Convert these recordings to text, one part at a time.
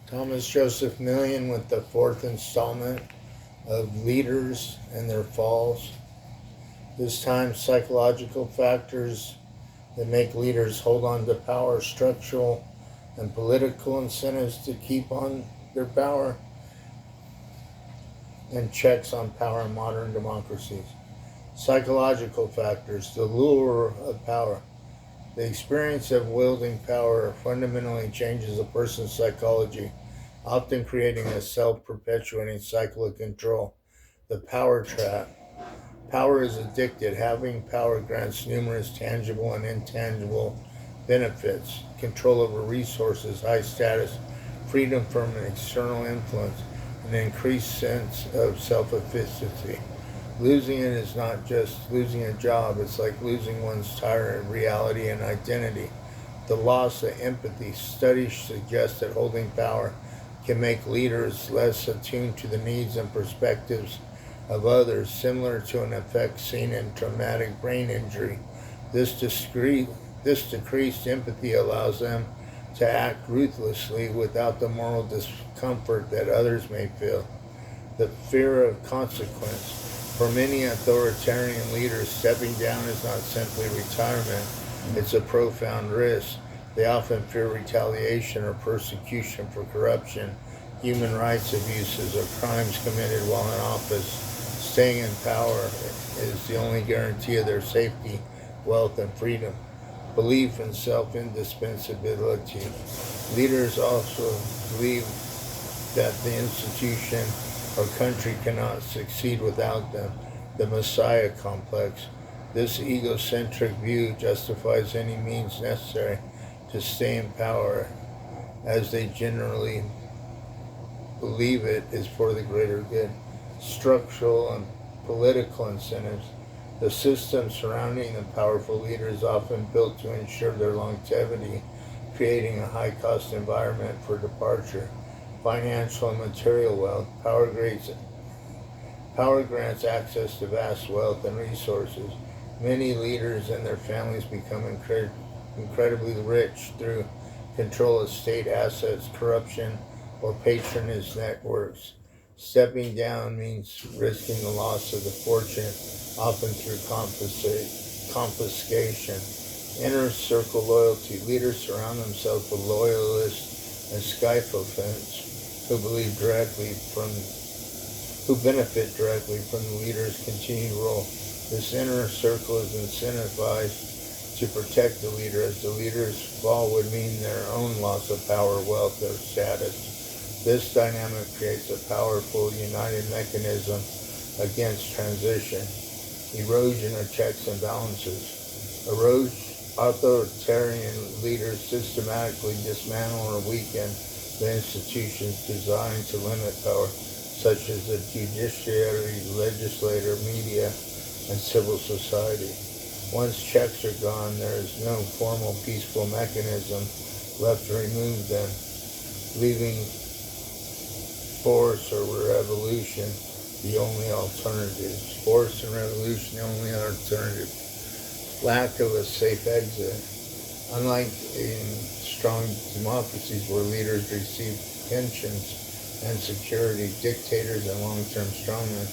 Thomas Joseph Millian with the fourth installment of Leaders and Their Falls. This time, psychological factors that make leaders hold on to power, structural and political incentives to keep on their power, and checks on power in modern democracies. Psychological factors, the lure of power. The experience of wielding power fundamentally changes a person's psychology, often creating a self-perpetuating cycle of control. The power trap. Power is addictive. Having power grants numerous tangible and intangible benefits: control over resources, high status, freedom from external influence, and an increased sense of self-efficacy. Losing it is not just losing a job, it's like losing one's tire, reality, and identity. The loss of empathy. Studies suggest that holding power can make leaders less attuned to the needs and perspectives of others, similar to an effect seen in traumatic brain injury. This decreased empathy allows them to act ruthlessly without the moral discomfort that others may feel. The fear of consequence. For many authoritarian leaders, stepping down is not simply retirement, it's a profound risk. They often fear retaliation or persecution for corruption, human rights abuses, or crimes committed while in office. Staying in power is the only guarantee of their safety, wealth, and freedom. Belief in self-indispensability. Leaders also believe that the institution or country cannot succeed without them. The Messiah complex. This egocentric view justifies any means necessary to stay in power, as they generally believe it is for the greater good. Structural and political incentives. The system surrounding the powerful leader is often built to ensure their longevity, creating a high-cost environment for departure. Financial and material wealth. Power grants access to vast wealth and resources. Many leaders and their families become incredibly rich through control of state assets, corruption, or patronage networks. Stepping down means risking the loss of the fortune, often through confiscation. Inner circle loyalty. Leaders surround themselves with loyalists and sycophants who benefit directly from the leader's continued role. This inner circle is incentivized to protect the leader, as the leader's fall would mean their own loss of power, wealth, or status. This dynamic creates a powerful, united mechanism against transition. Erosion of checks and balances. Authoritarian leaders systematically dismantle or weaken the institutions designed to limit power, such as the judiciary, legislature, media, and civil society. Once checks are gone, there is no formal peaceful mechanism left to remove them, leaving force or revolution the only alternatives. Force and revolution the only alternative. Lack of a safe exit. Unlike in strong democracies where leaders receive pensions and security, dictators and long-term strongmen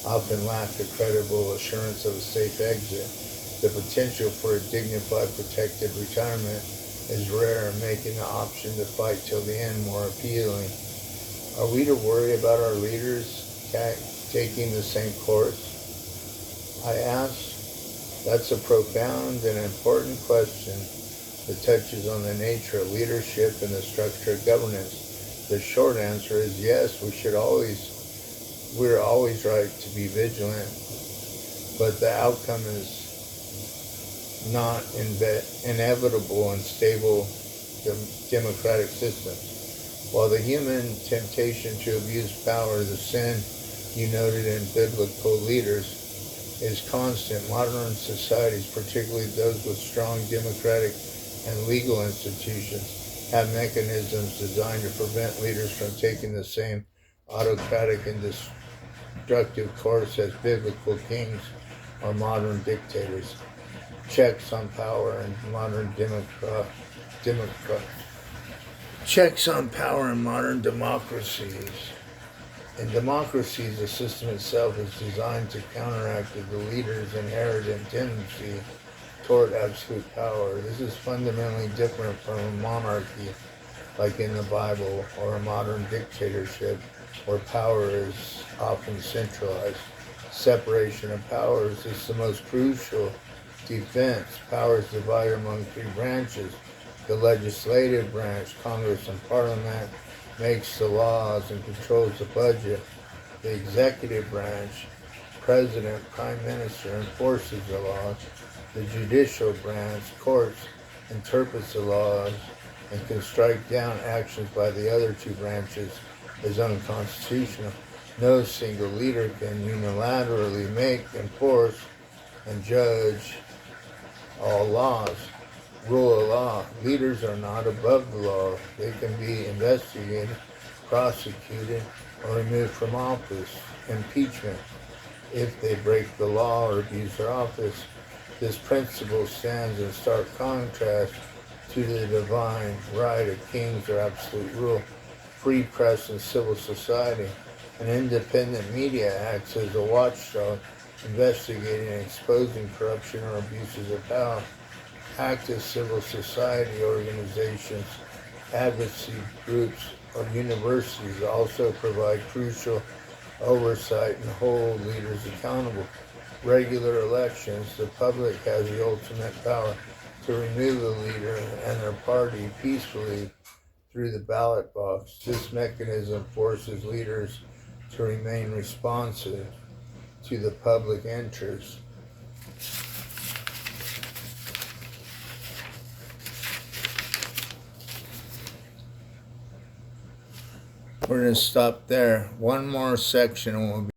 often lack a credible assurance of a safe exit. The potential for a dignified, protected retirement is rare, making the option to fight till the end more appealing. Are we to worry about our leaders taking the same course? I ask. That's a profound and important question that touches on the nature of leadership and the structure of governance. The short answer is yes, we're always right to be vigilant, but the outcome is not inevitable in stable democratic systems. While the human temptation to abuse power, the sin you noted in biblical leaders, is constant, modern societies, particularly those with strong democratic and legal institutions, have mechanisms designed to prevent leaders from taking the same autocratic and destructive course as biblical kings or modern dictators. Checks on power in modern democracy. Checks on power in modern democracies. In democracies, the system itself is designed to counteract the leader's inherent tendency toward absolute power. This is fundamentally different from a monarchy, like in the Bible, or a modern dictatorship, where power is often centralized. Separation of powers is the most crucial defense. Power is divided among three branches. The legislative branch, Congress and Parliament, makes the laws and controls the budget. The executive branch, President, Prime Minister, enforces the laws. The judicial branch, courts, interprets the laws and can strike down actions by the other two branches as unconstitutional. No single leader can unilaterally make, enforce, and judge all laws. Rule of law. Leaders are not above the law. They can be investigated, prosecuted, or removed from office. Impeachment. If they break the law or abuse their office. This principle stands in stark contrast to the divine right of kings or absolute rule. Free press and civil society. An independent media acts as a watchdog, investigating and exposing corruption or abuses of power. Active civil society organizations, advocacy groups, or universities also provide crucial oversight and hold leaders accountable. Regular elections, the public has the ultimate power to remove a leader and their party peacefully through the ballot box. This mechanism forces leaders to remain responsive to the public interest. We're going to stop there. One more section and we'll be